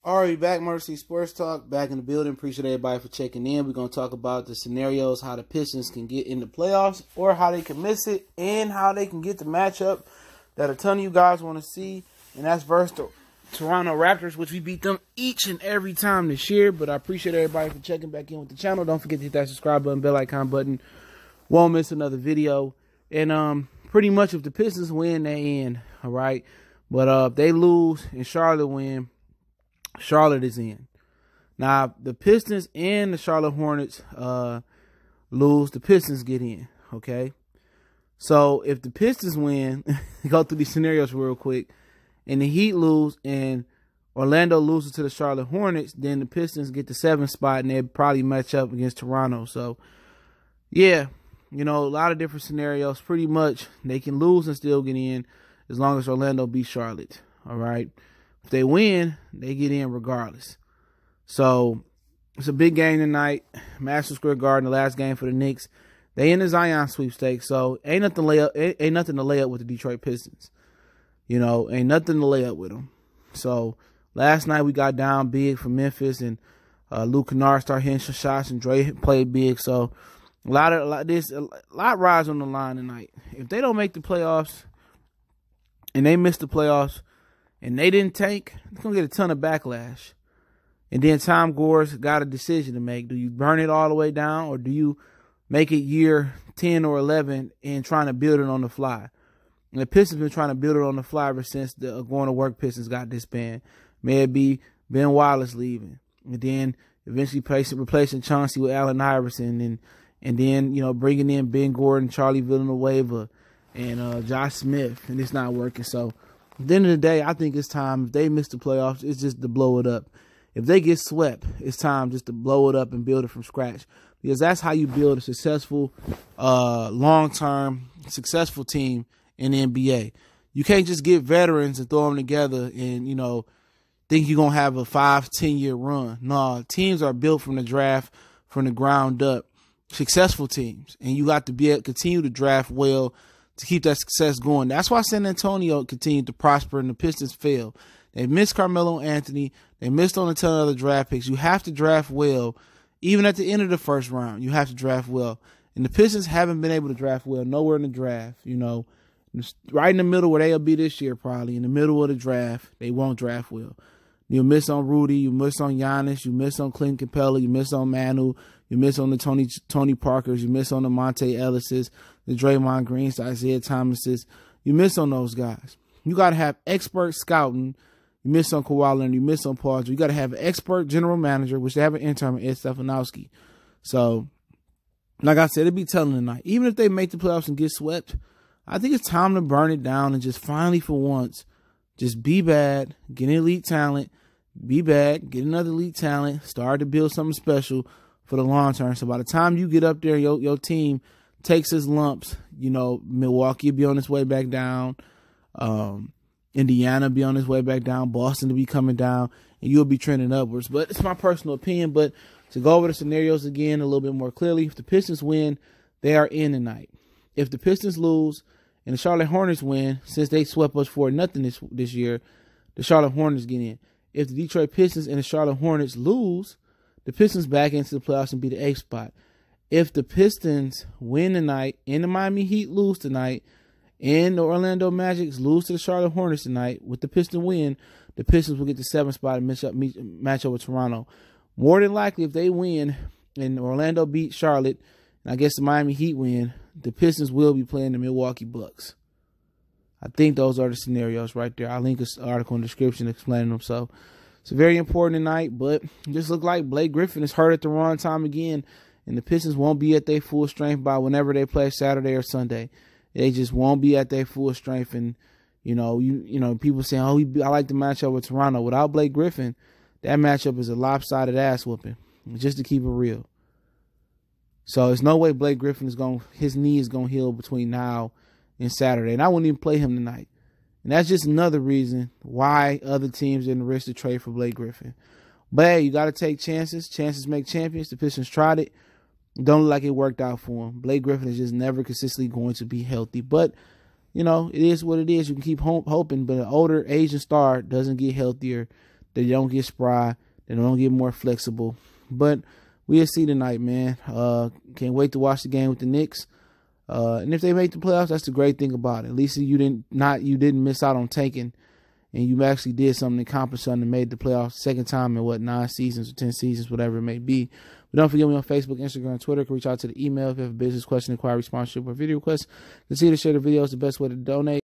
Alright, back Mercy Sports Talk, back in the building. Appreciate everybody for checking in. We're going to talk about the scenarios, how the Pistons can get in the playoffs or how they can miss it, and how they can get the matchup that a ton of you guys want to see, and that's versus the Toronto Raptors, which we beat them each and every time this year. But I appreciate everybody for checking back in with the channel. Don't forget to hit that subscribe button, bell icon button. Won't miss another video. And pretty much if the Pistons win, they in, all right? But if they lose and Charlotte win, Charlotte is in. Now, the Pistons and the Charlotte Hornets lose, the Pistons get in, okay? So, if the Pistons win, go through these scenarios real quick, and the Heat lose and Orlando loses to the Charlotte Hornets, then the Pistons get the 7th spot, and they'll probably match up against Toronto. So, yeah, you know, a lot of different scenarios. Pretty much, they can lose and still get in as long as Orlando beats Charlotte, all right? If they win, they get in regardless. So, it's a big game tonight. Madison Square Garden, the last game for the Knicks. They in the Zion sweepstakes, so ain't nothing to lay up with the Detroit Pistons. You know, ain't nothing to lay up with them. So, last night we got down big for Memphis, and Luke Kennard started hitting some shots, and Dre played big. So, a lot rides on the line tonight. If they don't make the playoffs, and they miss the playoffs, and they didn't tank, they're going to get a ton of backlash. And then Tom Gore's got a decision to make. Do you burn it all the way down, or do you make it year 10 or 11 and trying to build it on the fly? And the Pistons been trying to build it on the fly ever since the Going to Work Pistons got disbanded. May it be Ben Wallace leaving, and then eventually replacing Chauncey with Allen Iverson, and then, you know, bringing in Ben Gordon, Charlie Villanueva, and Josh Smith, and it's not working. So, at the end of the day, I think it's time. If they miss the playoffs, it's just to blow it up. If they get swept, it's time just to blow it up and build it from scratch. Because that's how you build a successful, long-term, successful team in the NBA. You can't just get veterans and throw them together and, you know, think you're going to have a 5-10 year run. No, teams are built from the draft, from the ground up. Successful teams. And you got to be able to continue to draft well to keep that success going. That's why San Antonio continued to prosper and the Pistons failed. They missed Carmelo Anthony. They missed on a ton of other draft picks. You have to draft well. Even at the end of the first round, you have to draft well. And the Pistons haven't been able to draft well. Nowhere in the draft, you know. Right in the middle where they'll be this year probably. In the middle of the draft, they won't draft well. You miss on Rudy. You miss on Giannis. You miss on Clint Capella. You miss on Manu. You miss on the Tony Parkers. You miss on the Monte Ellises, the Draymond Greens, the Isaiah Thomases. You miss on those guys. You got to have expert scouting. You miss on Kawhi Leonard. You miss on Paul George. You got to have an expert general manager, which they have an intern, Ed Stefanowski. So, like I said, it'd be telling tonight. Even if they make the playoffs and get swept, I think it's time to burn it down and just finally, for once, just be bad, get elite talent, be bad, get another elite talent, start to build something special for the long term. So by the time you get up there, your team takes its lumps. You know, Milwaukee will be on its way back down. Indiana be on its way back down. Boston to be coming down, and you'll be trending upwards. But it's my personal opinion. But to go over the scenarios again a little bit more clearly, if the Pistons win, they are in tonight. If the Pistons lose and the Charlotte Hornets win, since they swept us for nothing this year, the Charlotte Hornets get in. If the Detroit Pistons and the Charlotte Hornets lose, the Pistons back into the playoffs and be the 8th spot. If the Pistons win tonight and the Miami Heat lose tonight and the Orlando Magic lose to the Charlotte Hornets tonight, with the Pistons win, the Pistons will get the 7th spot and match up with Toronto. More than likely, if they win and Orlando beat Charlotte, and I guess the Miami Heat win, the Pistons will be playing the Milwaukee Bucks. I think those are the scenarios right there. I'll link an article in the description explaining them. So it's very important tonight, but it just look like Blake Griffin is hurt at the wrong time again, and the Pistons won't be at their full strength by whenever they play Saturday or Sunday. They just won't be at their full strength, and you know, people saying, "Oh, I like the matchup with Toronto." Without Blake Griffin, that matchup is a lopsided ass whooping. Just to keep it real. So there's no way Blake Griffin his knee is gonna heal between now and Saturday, and I wouldn't even play him tonight. And that's just another reason why other teams didn't risk the trade for Blake Griffin. But hey, you got to take chances. Chances make champions. The Pistons tried it. Don't look like it worked out for him. Blake Griffin is just never consistently going to be healthy. But, you know, it is what it is. You can keep hoping, but an older Asian star doesn't get healthier they don't get spry, they don't get more flexible. But we'll see tonight, man. Can't wait to watch the game with the Knicks. And if they make the playoffs, that's the great thing about it. At least you didn't miss out on tanking, and you actually did something, accomplished something, and made the playoffs second time in 9 seasons or 10 seasons, whatever it may be. But don't forget me on Facebook, Instagram, and Twitter. You can reach out to the email if you have a business question, inquiry, sponsorship, or video request. Consider to share the video is the best way to donate.